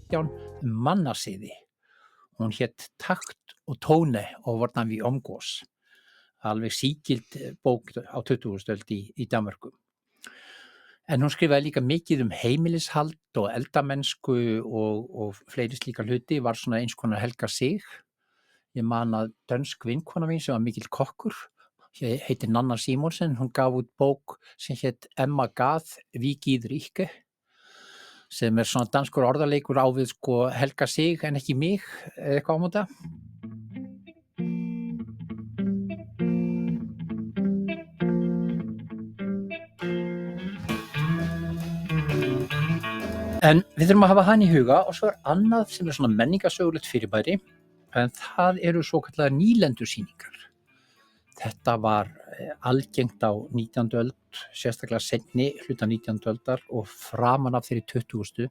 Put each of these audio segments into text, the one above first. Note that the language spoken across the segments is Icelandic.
17 mannasiði. Hún hét Takt og tóne og hvordan vi omgås. Alveg sígild bók á 20. öld í Danmörku. En hún skrifaði líka mikið heimilishald og eldamennsku og fleiri slíka hluti, var svona eins konar Helga Sig. Ég man að dönsk vinkona mín sem var mikill kokkur, heitir Nanna Simonsen, hún gaf út bók sem hét Emma Gad, Vi gider ikke, sem svona danskur orðaleikur á við sko Helga Sig en ekki mig, eða eitthvað ámóta. En við þurfum að hafa hann í huga og svo annað sem svona menningarsögulegt fyrirbæri, en það eru svokallaðar nýlendusýningar. Þetta var algengt á 19. öld, sérstaklega seinni hluta 19. öldar og framan af þeirri 20.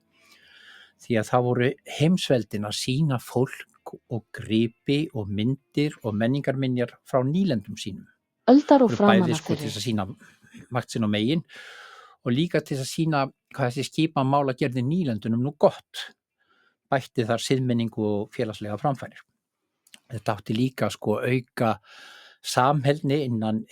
Því að það voru heimsveldin að sýna fólk og gripi og myndir og menningarminjar frá nýlendum sínum. Öldar og framan Bæði af sko til þeirri. þess að sýna makt sinn og megin og líka til þess að sýna hvað þessi skipamála gerði nýlendunum nú gott. Bætti þar siðmenningu og félagslega framfærir. Þetta átti líka sko auka samheldni innan